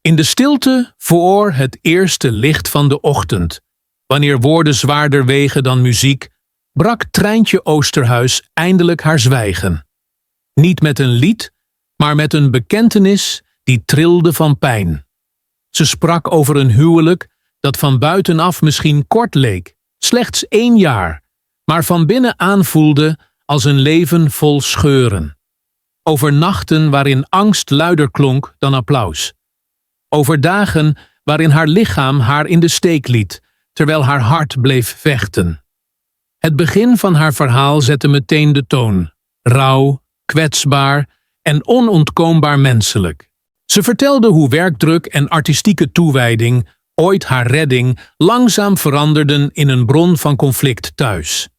In de stilte voor het eerste licht van de ochtend, wanneer woorden zwaarder wegen dan muziek, brak Trijntje Oosterhuis eindelijk haar zwijgen. Niet met een lied, maar met een bekentenis die trilde van pijn. Ze sprak over een huwelijk dat van buitenaf misschien kort leek, slechts 1 jaar, maar van binnen aanvoelde als een leven vol scheuren. Over nachten waarin angst luider klonk dan applaus. Over dagen waarin haar lichaam haar in de steek liet, terwijl haar hart bleef vechten. Het begin van haar verhaal zette meteen de toon, rauw, kwetsbaar en onontkoombaar menselijk. Ze vertelde hoe werkdruk en artistieke toewijding, ooit haar redding, langzaam veranderden in een bron van conflict thuis.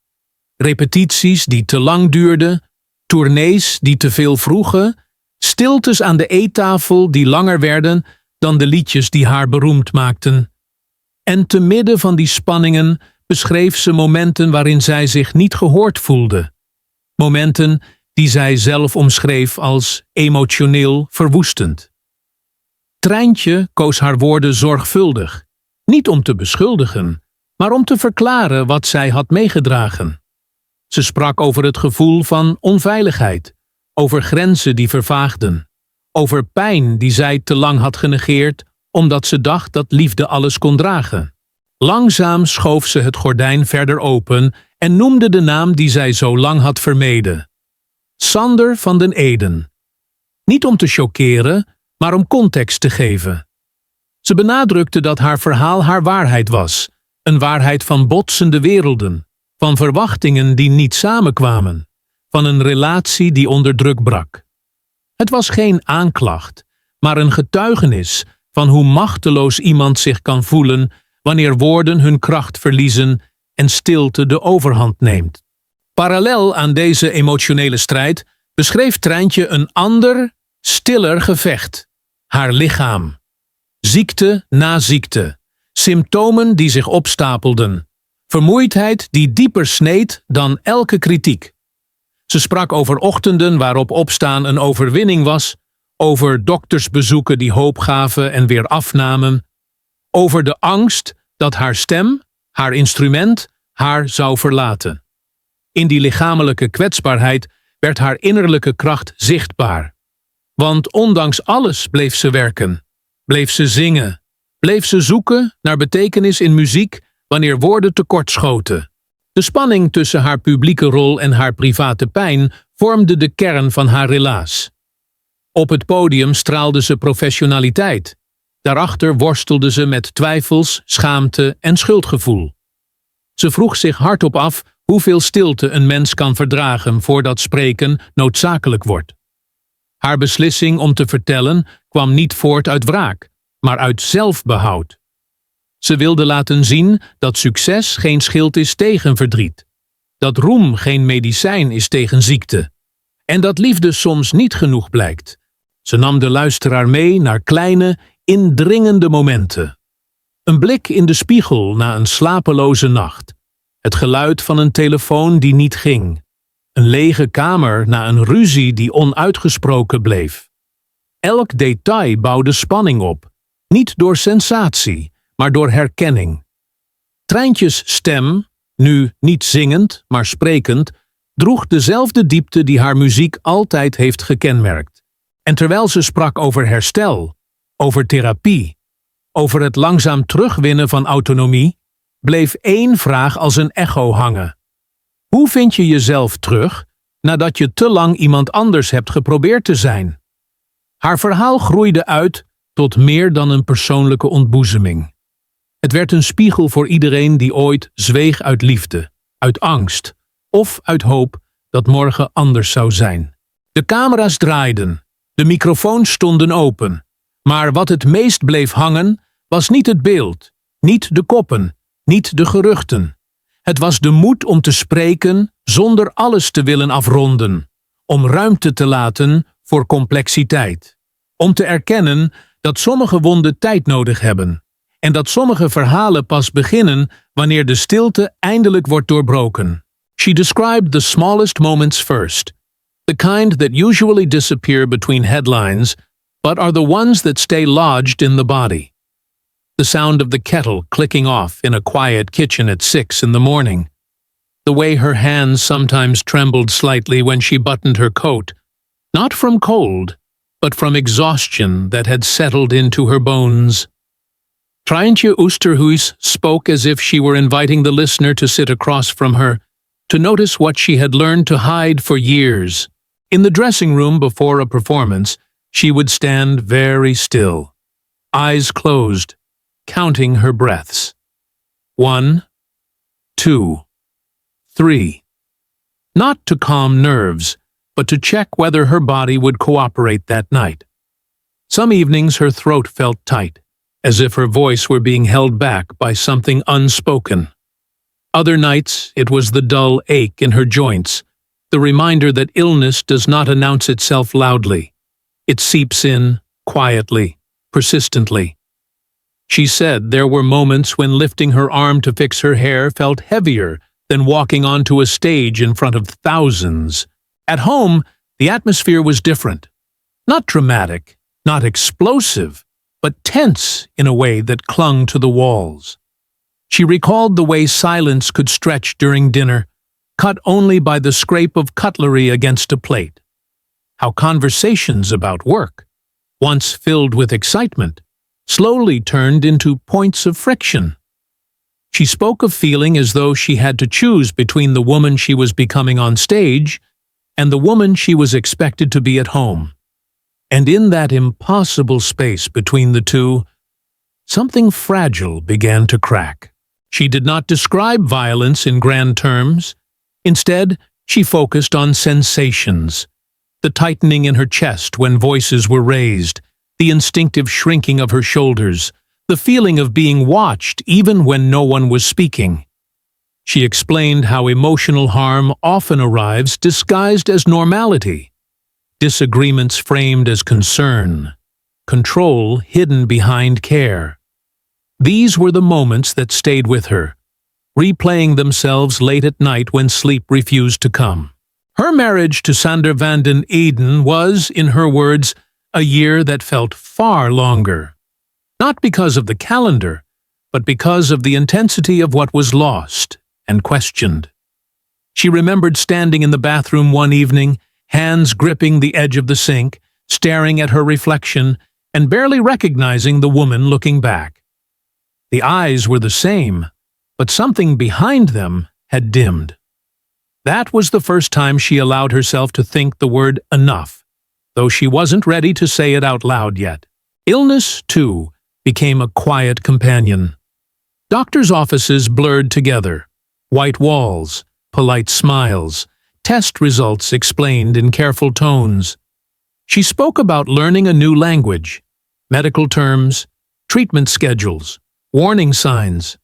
Repetities die te lang duurden, tournees die te veel vroegen, stiltes aan de eettafel die langer werden dan de liedjes die haar beroemd maakten. En te midden van die spanningen beschreef ze momenten waarin zij zich niet gehoord voelde. Momenten die zij zelf omschreef als emotioneel verwoestend. Trijntje koos haar woorden zorgvuldig, niet om te beschuldigen, maar om te verklaren wat zij had meegedragen. Ze sprak over het gevoel van onveiligheid, over grenzen die vervaagden, over pijn die zij te lang had genegeerd omdat ze dacht dat liefde alles kon dragen. Langzaam schoof ze het gordijn verder open en noemde de naam die zij zo lang had vermeden. Sander van den Eden. Niet om te choqueren, maar om context te geven. Ze benadrukte dat haar verhaal haar waarheid was, een waarheid van botsende werelden, van verwachtingen die niet samenkwamen, van een relatie die onder druk brak. Het was geen aanklacht, maar een getuigenis van hoe machteloos iemand zich kan voelen wanneer woorden hun kracht verliezen en stilte de overhand neemt. Parallel aan deze emotionele strijd beschreef Trijntje een ander, stiller gevecht. Haar lichaam. Ziekte na ziekte. Symptomen die zich opstapelden. Vermoeidheid die dieper sneed dan elke kritiek. Ze sprak over ochtenden waarop opstaan een overwinning was, over doktersbezoeken die hoop gaven en weer afnamen, over de angst dat haar stem, haar instrument, haar zou verlaten. In die lichamelijke kwetsbaarheid werd haar innerlijke kracht zichtbaar. Want ondanks alles bleef ze werken, bleef ze zingen, bleef ze zoeken naar betekenis in muziek wanneer woorden tekort schoten. De spanning tussen haar publieke rol en haar private pijn vormde de kern van haar relaas. Op het podium straalde ze professionaliteit. Daarachter worstelde ze met twijfels, schaamte en schuldgevoel. Ze vroeg zich hardop af hoeveel stilte een mens kan verdragen voordat spreken noodzakelijk wordt. Haar beslissing om te vertellen kwam niet voort uit wraak, maar uit zelfbehoud. Ze wilde laten zien dat succes geen schild is tegen verdriet, dat roem geen medicijn is tegen ziekte en dat liefde soms niet genoeg blijkt. Ze nam de luisteraar mee naar kleine, indringende momenten. Een blik in de spiegel na een slapeloze nacht, het geluid van een telefoon die niet ging, een lege kamer na een ruzie die onuitgesproken bleef. Elk detail bouwde spanning op, niet door sensatie, maar door herkenning. Trijntjes stem, nu niet zingend, maar sprekend, droeg dezelfde diepte die haar muziek altijd heeft gekenmerkt. En terwijl ze sprak over herstel, over therapie, over het langzaam terugwinnen van autonomie, bleef één vraag als een echo hangen. Hoe vind je jezelf terug nadat je te lang iemand anders hebt geprobeerd te zijn? Haar verhaal groeide uit tot meer dan een persoonlijke ontboezeming. Het werd een spiegel voor iedereen die ooit zweeg uit liefde, uit angst of uit hoop dat morgen anders zou zijn. De camera's draaiden, de microfoons stonden open, maar wat het meest bleef hangen was niet het beeld, niet de koppen, niet de geruchten. Het was de moed om te spreken zonder alles te willen afronden, om ruimte te laten voor complexiteit, om te erkennen dat sommige wonden tijd nodig hebben en dat sommige verhalen pas beginnen wanneer de stilte eindelijk wordt doorbroken. She described the smallest moments first, the kind that usually disappear between headlines, but are the ones that stay lodged in the body. The sound of the kettle clicking off in a quiet kitchen at 6 in the morning. The way her hands sometimes trembled slightly when she buttoned her coat, not from cold, but from exhaustion that had settled into her bones. Trijntje Oosterhuis spoke as if she were inviting the listener to sit across from her, to notice what she had learned to hide for years. In the dressing room before a performance, she would stand very still, eyes closed, counting her breaths. 1, 2, 3. Not to calm nerves, but to check whether her body would cooperate that night. Some evenings her throat felt tight, as if her voice were being held back by something unspoken. Other nights it was the dull ache in her joints, the reminder that illness does not announce itself loudly. It seeps in, quietly, persistently. She said there were moments when lifting her arm to fix her hair felt heavier than walking onto a stage in front of thousands. At home, the atmosphere was different. Not dramatic, not explosive, but tense in a way that clung to the walls. She recalled the way silence could stretch during dinner, cut only by the scrape of cutlery against a plate. How conversations about work, once filled with excitement, slowly turned into points of friction. She spoke of feeling as though she had to choose between the woman she was becoming on stage and the woman she was expected to be at home. And in that impossible space between the two, something fragile began to crack. She did not describe violence in grand terms. Instead, she focused on sensations. The tightening in her chest when voices were raised, the instinctive shrinking of her shoulders, the feeling of being watched even when no one was speaking. She explained how emotional harm often arrives disguised as normality, disagreements framed as concern, control hidden behind care. These were the moments that stayed with her, replaying themselves late at night when sleep refused to come. Her marriage to Sander van den Eden was, in her words, a year that felt far longer. Not because of the calendar, but because of the intensity of what was lost and questioned. She remembered standing in the bathroom one evening, hands gripping the edge of the sink, staring at her reflection, and barely recognizing the woman looking back. The eyes were the same, but something behind them had dimmed. That was the first time she allowed herself to think the word enough, though she wasn't ready to say it out loud yet. Illness, too, became a quiet companion. Doctors' offices blurred together. White walls, polite smiles, test results explained in careful tones. She spoke about learning a new language, medical terms, treatment schedules, warning signs,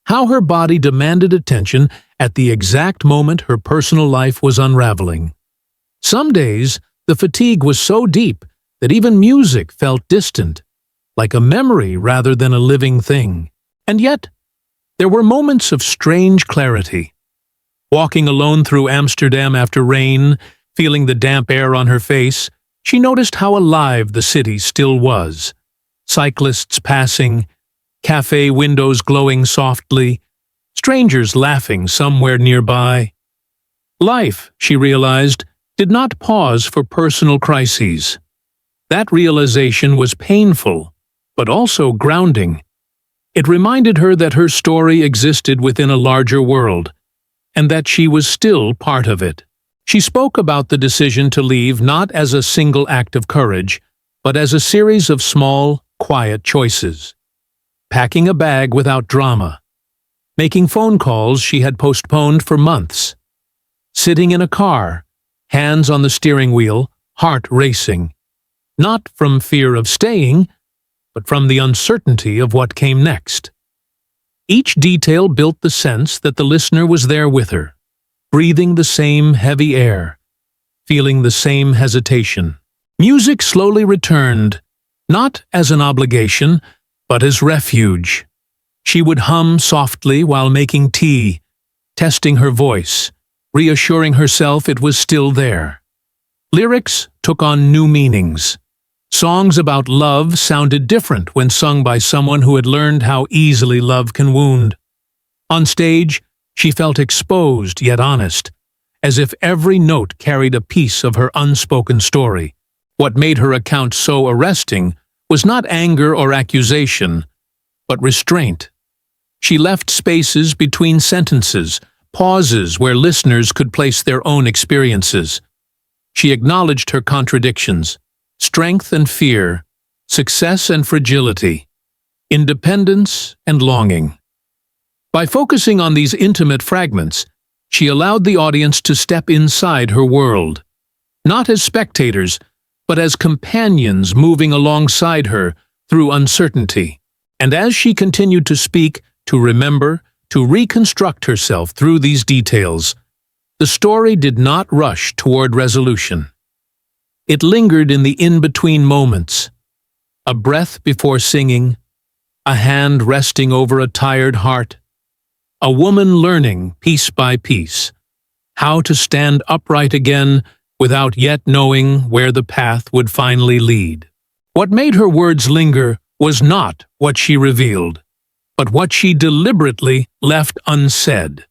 how her body demanded attention at the exact moment her personal life was unraveling. Some days, the fatigue was so deep that even music felt distant, like a memory rather than a living thing. And yet, there were moments of strange clarity. Walking alone through Amsterdam after rain, feeling the damp air on her face, she noticed how alive the city still was. Cyclists passing, cafe windows glowing softly, strangers laughing somewhere nearby. Life, she realized, did not pause for personal crises. That realization was painful, but also grounding. It reminded her that her story existed within a larger world, and that she was still part of it. She spoke about the decision to leave not as a single act of courage, but as a series of small, quiet choices. Packing a bag without drama. Making phone calls she had postponed for months. Sitting in a car, hands on the steering wheel, heart racing. Not from fear of staying, but from the uncertainty of what came next. Each detail built the sense that the listener was there with her, breathing the same heavy air, feeling the same hesitation. Music slowly returned, not as an obligation, but as refuge. She would hum softly while making tea, testing her voice, reassuring herself it was still there. Lyrics took on new meanings. Songs about love sounded different when sung by someone who had learned how easily love can wound. On stage, she felt exposed yet honest, as if every note carried a piece of her unspoken story. What made her account so arresting was not anger or accusation, but restraint. She left spaces between sentences, pauses where listeners could place their own experiences. She acknowledged her contradictions, strength and fear, success and fragility, independence and longing. By focusing on these intimate fragments, she allowed the audience to step inside her world, not as spectators, but as companions moving alongside her through uncertainty. And as she continued to speak, to remember, to reconstruct herself through these details, the story did not rush toward resolution. It lingered in the in-between moments, a breath before singing, a hand resting over a tired heart, a woman learning, piece by piece, how to stand upright again without yet knowing where the path would finally lead. What made her words linger was not what she revealed, but what she deliberately left unsaid.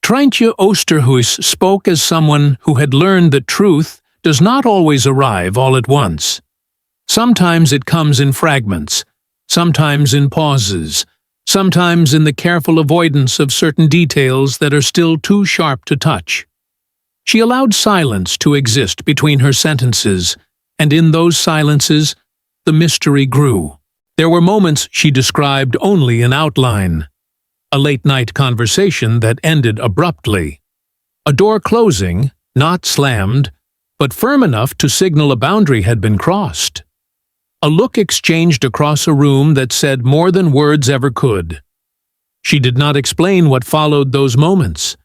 Trijntje Oosterhuis spoke as someone who had learned that truth does not always arrive all at once. Sometimes it comes in fragments, sometimes in pauses, sometimes in the careful avoidance of certain details that are still too sharp to touch. She allowed silence to exist between her sentences, and in those silences, the mystery grew. There were moments she described only in outline. A late-night conversation that ended abruptly. A door closing, not slammed, but firm enough to signal a boundary had been crossed. A look exchanged across a room that said more than words ever could. She did not explain what followed those moments.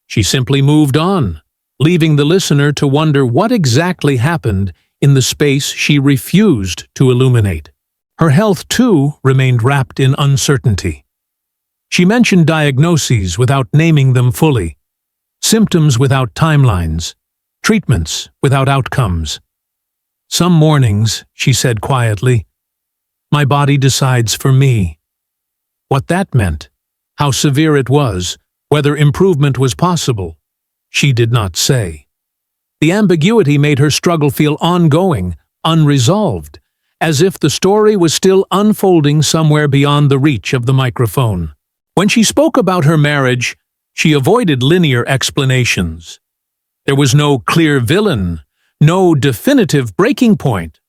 She simply moved on, leaving the listener to wonder what exactly happened in the space she refused to illuminate. Her health, too, remained wrapped in uncertainty. She mentioned diagnoses without naming them fully, symptoms without timelines, treatments without outcomes. Some mornings, she said quietly, my body decides for me. What that meant, how severe it was, whether improvement was possible, she did not say. The ambiguity made her struggle feel ongoing, unresolved, as if the story was still unfolding somewhere beyond the reach of the microphone. When she spoke about her marriage, she avoided linear explanations. There was no clear villain, no definitive breaking point,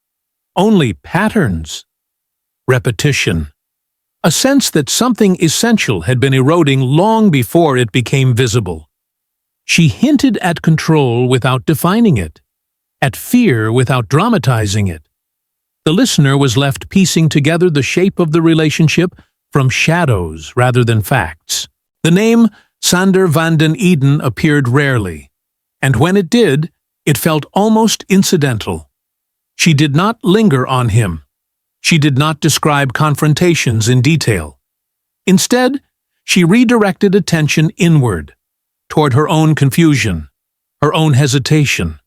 only patterns, repetition, a sense that something essential had been eroding long before it became visible. She hinted at control without defining it, at fear without dramatizing it. The listener was left piecing together the shape of the relationship from shadows rather than facts. The name Sander van den Eden appeared rarely, and when it did, it felt almost incidental. She did not linger on him. She did not describe confrontations in detail. Instead, she redirected attention inward, toward her own confusion, her own hesitation,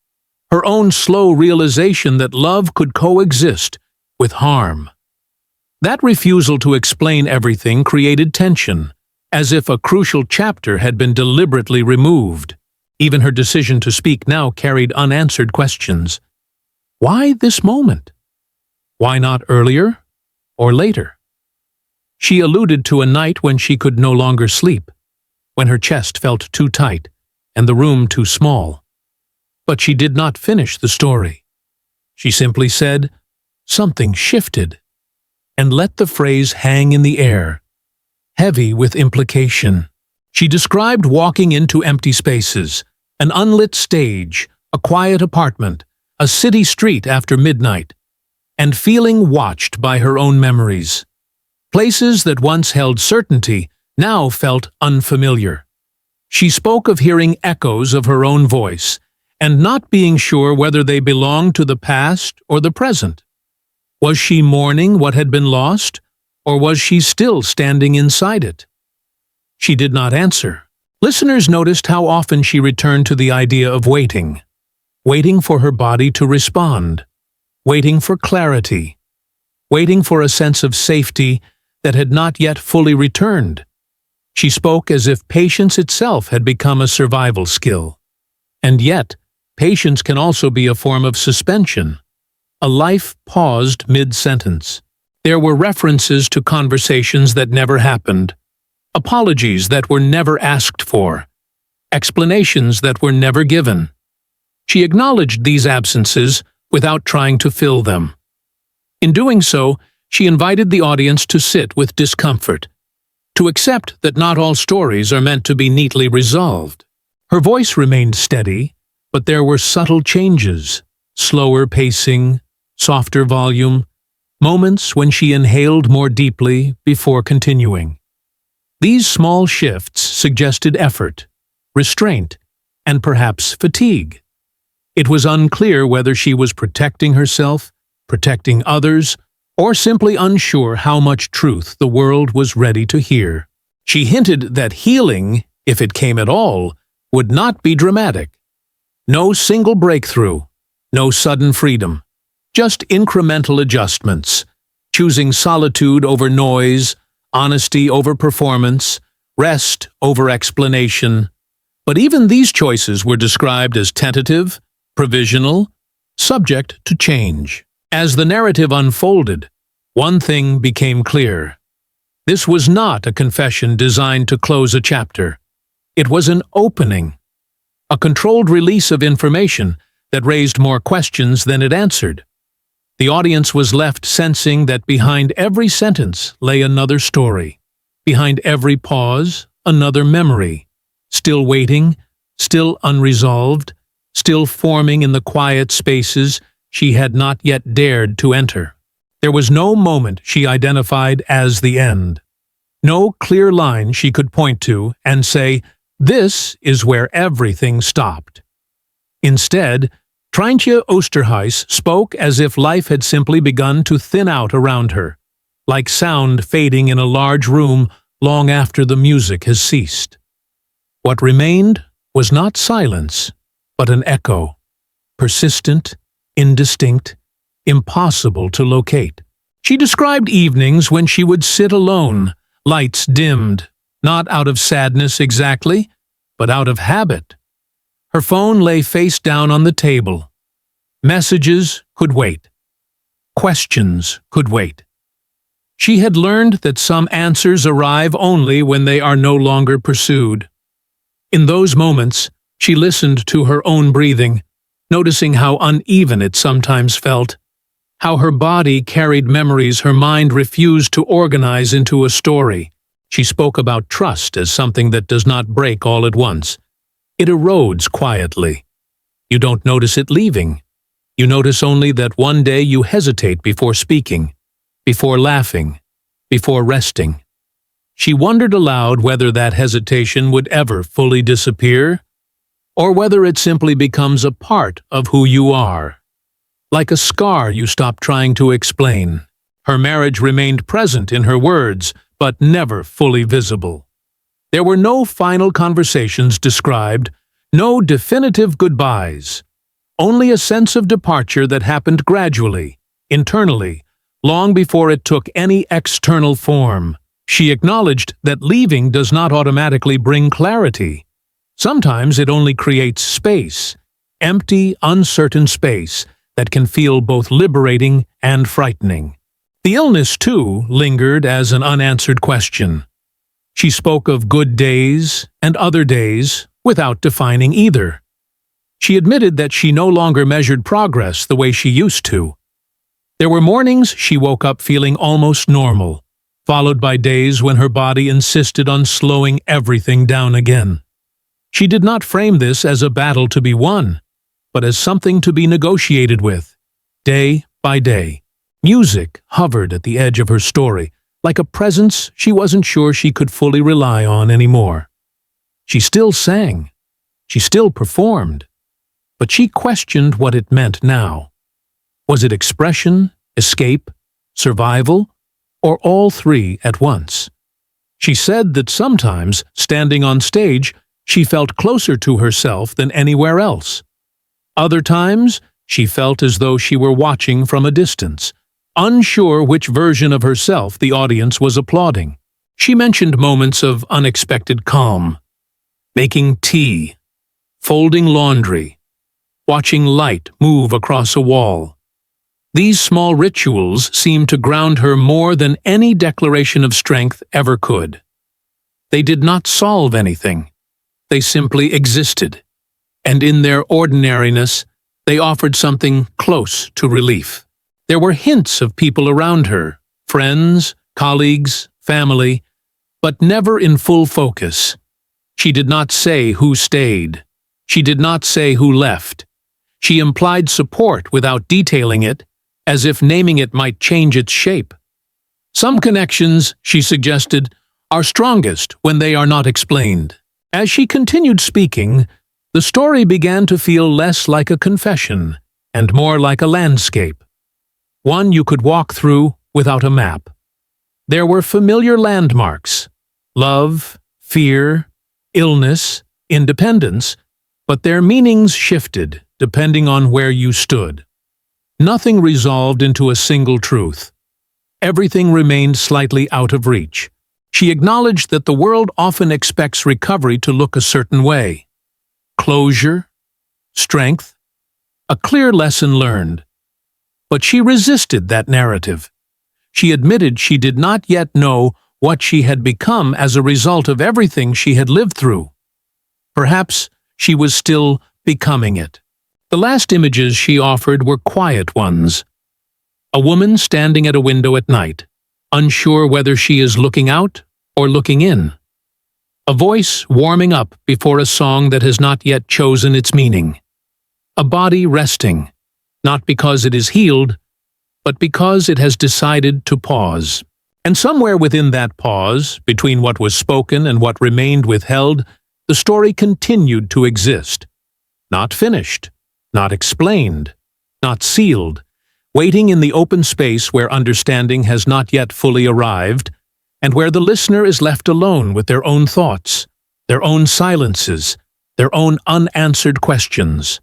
her own slow realization that love could coexist with harm. That refusal to explain everything created tension, as if a crucial chapter had been deliberately removed. Even her decision to speak now carried unanswered questions. Why this moment? Why not earlier or later? She alluded to a night when she could no longer sleep, when her chest felt too tight and the room too small. But she did not finish the story. She simply said, something shifted, and let the phrase hang in the air, heavy with implication. She described walking into empty spaces, an unlit stage, a quiet apartment, a city street after midnight, and feeling watched by her own memories. Places that once held certainty now felt unfamiliar. She spoke of hearing echoes of her own voice, and not being sure whether they belonged to the past or the present. Was she mourning what had been lost, or was she still standing inside it? She did not answer. Listeners noticed how often she returned to the idea of waiting for her body to respond, waiting for clarity, waiting for a sense of safety that had not yet fully returned. She spoke as if patience itself had become a survival skill. And yet, patience can also be a form of suspension. A life paused mid-sentence. There were references to conversations that never happened, apologies that were never asked for, explanations that were never given. She acknowledged these absences without trying to fill them. In doing so, she invited the audience to sit with discomfort, to accept that not all stories are meant to be neatly resolved. Her voice remained steady, but there were subtle changes, slower pacing, softer volume, moments when she inhaled more deeply before continuing. These small shifts suggested effort, restraint, and perhaps fatigue. It was unclear whether she was protecting herself, protecting others, or simply unsure how much truth the world was ready to hear. She hinted that healing, if it came at all, would not be dramatic. No single breakthrough, no sudden freedom, just incremental adjustments, choosing solitude over noise, honesty over performance, rest over explanation. But even these choices were described as tentative, provisional, subject to change. As the narrative unfolded, one thing became clear. This was not a confession designed to close a chapter. It was an opening, a controlled release of information that raised more questions than it answered. The audience was left sensing that behind every sentence lay another story. Behind every pause, another memory. Still waiting, still unresolved, still forming in the quiet spaces she had not yet dared to enter. There was no moment she identified as the end. No clear line she could point to and say, "This is where everything stopped." Instead, Trijntje Oosterhuis spoke as if life had simply begun to thin out around her, like sound fading in a large room long after the music has ceased. What remained was not silence, but an echo, persistent, indistinct, impossible to locate. She described evenings when she would sit alone, lights dimmed, not out of sadness exactly, but out of habit. Her phone lay face down on the table. Messages could wait. Questions could wait. She had learned that some answers arrive only when they are no longer pursued. In those moments, she listened to her own breathing, noticing how uneven it sometimes felt, how her body carried memories her mind refused to organize into a story. She spoke about trust as something that does not break all at once. It erodes quietly. You don't notice it leaving. You notice only that one day you hesitate before speaking, before laughing, before resting. She wondered aloud whether that hesitation would ever fully disappear, or whether it simply becomes a part of who you are. Like a scar you stop trying to explain. Her marriage remained present in her words, but never fully visible. There were no final conversations described, no definitive goodbyes, only a sense of departure that happened gradually, internally, long before it took any external form. She acknowledged that leaving does not automatically bring clarity. Sometimes it only creates space, empty, uncertain space that can feel both liberating and frightening. The illness, too, lingered as an unanswered question. She spoke of good days and other days without defining either. She admitted that she no longer measured progress the way she used to. There were mornings she woke up feeling almost normal, followed by days when her body insisted on slowing everything down again. She did not frame this as a battle to be won, but as something to be negotiated with, day by day. Music hovered at the edge of her story, like a presence she wasn't sure she could fully rely on anymore. She still sang. She still performed. But she questioned what it meant now. Was it expression, escape, survival, or all three at once? She said that sometimes, standing on stage, she felt closer to herself than anywhere else. Other times, She felt as though she were watching from a distance, unsure which version of herself the audience was applauding. She mentioned moments of unexpected calm, making tea, folding laundry, watching light move across a wall. These small rituals seemed to ground her more than any declaration of strength ever could. They did not solve anything. They simply existed, and in their ordinariness, they offered something close to relief. There were hints of people around her, friends, colleagues, family, but never in full focus. She did not say who stayed. She did not say who left. She implied support without detailing it, as if naming it might change its shape. Some connections, she suggested, are strongest when they are not explained. As she continued speaking, the story began to feel less like a confession and more like a landscape, one you could walk through without a map. There were familiar landmarks: love, fear, illness, independence, but their meanings shifted depending on where you stood. Nothing resolved into a single truth. Everything remained slightly out of reach. She acknowledged that the world often expects recovery to look a certain way. Closure, strength, a clear lesson learned. But she resisted that narrative. She admitted she did not yet know what she had become as a result of everything she had lived through. Perhaps she was still becoming it. The last images she offered were quiet ones. A woman standing at a window at night, unsure whether she is looking out or looking in. A voice warming up before a song that has not yet chosen its meaning. A body resting, not because it is healed, but because it has decided to pause. And somewhere within that pause, between what was spoken and what remained withheld, the story continued to exist. Not finished, not explained, not sealed, waiting in the open space where understanding has not yet fully arrived, and where the listener is left alone with their own thoughts, their own silences, their own unanswered questions.